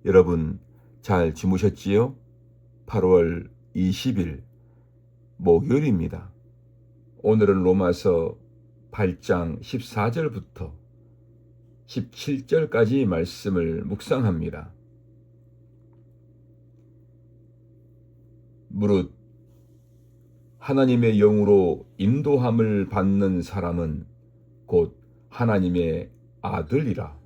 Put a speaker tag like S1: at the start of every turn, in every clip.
S1: 여러분 잘 주무셨지요? 8월 20일 목요일입니다. 오늘은 로마서 8장 14절부터 17절까지 말씀을 묵상합니다. 무릇 하나님의 영으로 인도함을 받는 사람은 곧 하나님의 아들이라.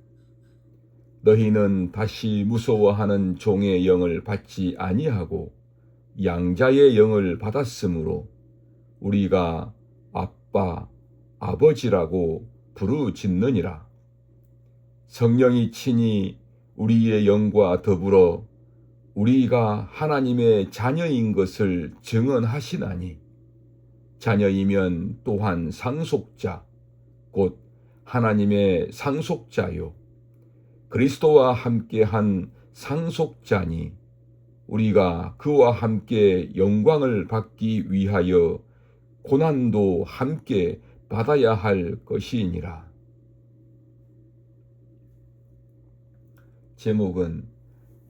S1: 너희는 다시 무서워하는 종의 영을 받지 아니하고 양자의 영을 받았으므로 우리가 아빠, 아버지라고 부르짖느니라. 성령이 친히 우리의 영과 더불어 우리가 하나님의 자녀인 것을 증언하시나니, 자녀이면 또한 상속자, 곧 하나님의 상속자요 그리스도와 함께한 상속자니, 우리가 그와 함께 영광을 받기 위하여 고난도 함께 받아야 할 것이니라. 제목은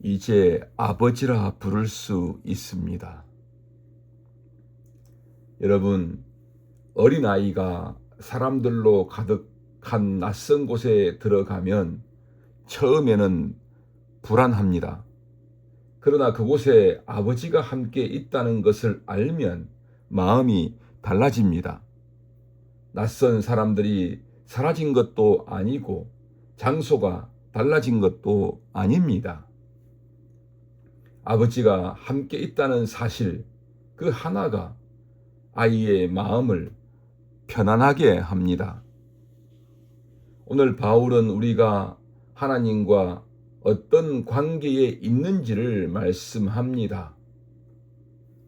S1: 이제 아버지라 부를 수 있습니다. 여러분, 어린아이가 사람들로 가득한 낯선 곳에 들어가면 처음에는 불안합니다. 그러나 그곳에 아버지가 함께 있다는 것을 알면 마음이 달라집니다. 낯선 사람들이 사라진 것도 아니고 장소가 달라진 것도 아닙니다. 아버지가 함께 있다는 사실 그 하나가 아이의 마음을 편안하게 합니다. 오늘 바울은 우리가 하나님과 어떤 관계에 있는지를 말씀합니다.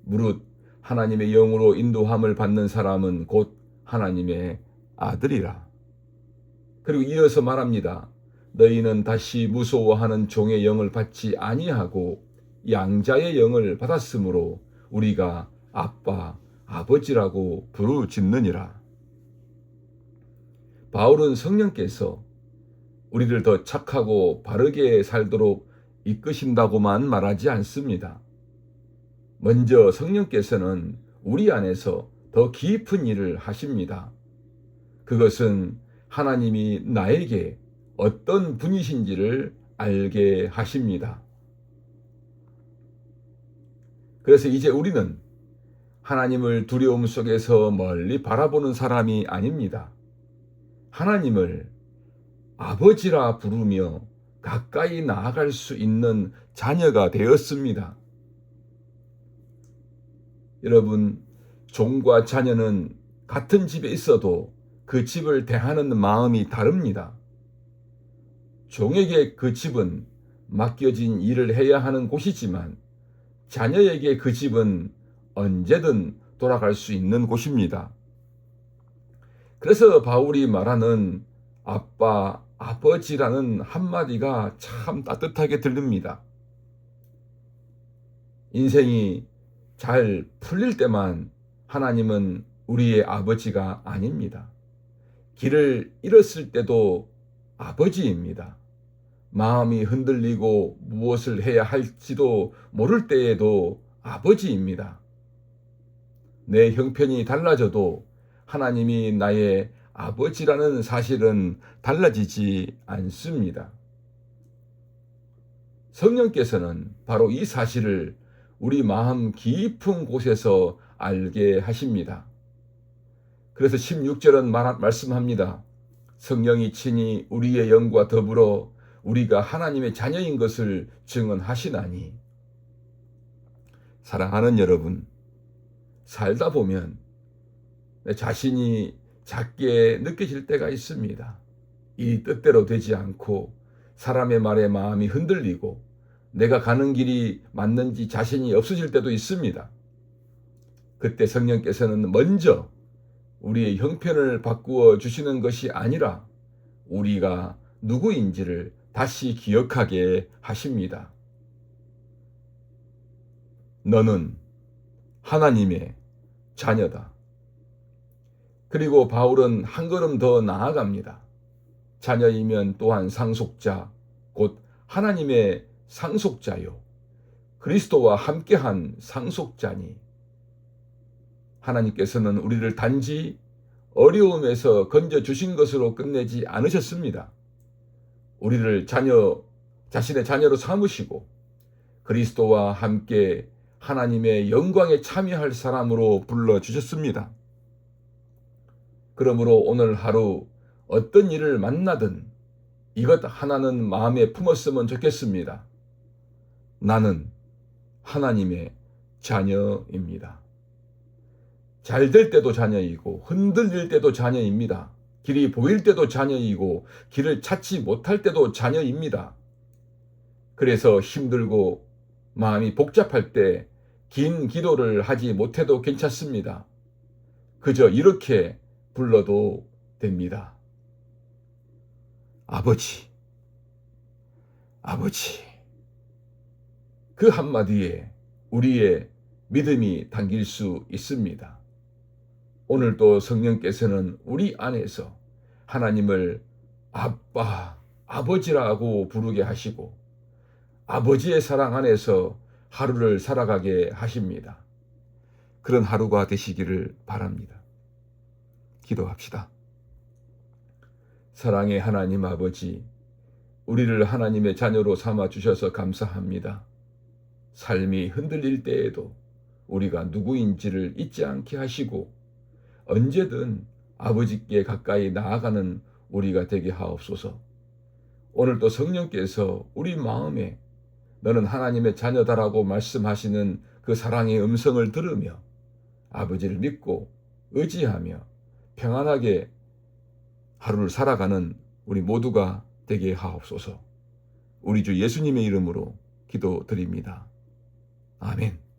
S1: 무릇 하나님의 영으로 인도함을 받는 사람은 곧 하나님의 아들이라. 그리고 이어서 말합니다. 너희는 다시 무서워하는 종의 영을 받지 아니하고 양자의 영을 받았으므로 우리가 아빠, 아버지라고 부르짖느니라. 바울은 성령께서 우리를 더 착하고 바르게 살도록 이끄신다고만 말하지 않습니다. 먼저 성령께서는 우리 안에서 더 깊은 일을 하십니다. 그것은 하나님이 나에게 어떤 분이신지를 알게 하십니다. 그래서 이제 우리는 하나님을 두려움 속에서 멀리 바라보는 사람이 아닙니다. 하나님을 아버지라 부르며 가까이 나아갈 수 있는 자녀가 되었습니다. 여러분, 종과 자녀는 같은 집에 있어도 그 집을 대하는 마음이 다릅니다. 종에게 그 집은 맡겨진 일을 해야 하는 곳이지만 자녀에게 그 집은 언제든 돌아갈 수 있는 곳입니다. 그래서 바울이 말하는 아빠, 아버지라는 한마디가 참 따뜻하게 들립니다. 인생이 잘 풀릴 때만 하나님은 우리의 아버지가 아닙니다. 길을 잃었을 때도 아버지입니다. 마음이 흔들리고 무엇을 해야 할지도 모를 때에도 아버지입니다. 내 형편이 달라져도 하나님이 나의 아버지라는 사실은 달라지지 않습니다. 성령께서는 바로 이 사실을 우리 마음 깊은 곳에서 알게 하십니다. 그래서 16절은 말씀합니다. 성령이 친히 우리의 영과 더불어 우리가 하나님의 자녀인 것을 증언하시나니. 사랑하는 여러분, 살다 보면 내 자신이 작게 느껴질 때가 있습니다. 이 뜻대로 되지 않고 사람의 말에 마음이 흔들리고 내가 가는 길이 맞는지 자신이 없어질 때도 있습니다. 그때 성령께서는 먼저 우리의 형편을 바꾸어 주시는 것이 아니라 우리가 누구인지를 다시 기억하게 하십니다. 너는 하나님의 자녀다. 그리고 바울은 한 걸음 더 나아갑니다. 자녀이면 또한 상속자, 곧 하나님의 상속자요 그리스도와 함께한 상속자니 하나님께서는 우리를 단지 어려움에서 건져주신 것으로 끝내지 않으셨습니다. 우리를 자신의 자녀로 삼으시고 그리스도와 함께 하나님의 영광에 참여할 사람으로 불러주셨습니다. 그러므로 오늘 하루 어떤 일을 만나든 이것 하나는 마음에 품었으면 좋겠습니다. 나는 하나님의 자녀입니다. 잘 될 때도 자녀이고 흔들릴 때도 자녀입니다. 길이 보일 때도 자녀이고 길을 찾지 못할 때도 자녀입니다. 그래서 힘들고 마음이 복잡할 때 긴 기도를 하지 못해도 괜찮습니다. 그저 이렇게 불러도 됩니다. 아버지, 아버지. 그 한마디에 우리의 믿음이 담길 수 있습니다. 오늘도 성령께서는 우리 안에서 하나님을 아빠, 아버지라고 부르게 하시고 아버지의 사랑 안에서 하루를 살아가게 하십니다. 그런 하루가 되시기를 바랍니다. 기도합시다. 사랑의 하나님 아버지, 우리를 하나님의 자녀로 삼아 주셔서 감사합니다. 삶이 흔들릴 때에도 우리가 누구인지를 잊지 않게 하시고 언제든 아버지께 가까이 나아가는 우리가 되게 하옵소서. 오늘도 성령께서 우리 마음에 너는 하나님의 자녀다라고 말씀하시는 그 사랑의 음성을 들으며 아버지를 믿고 의지하며 평안하게 하루를 살아가는 우리 모두가 되게 하옵소서. 우리 주 예수님의 이름으로 기도드립니다. 아멘.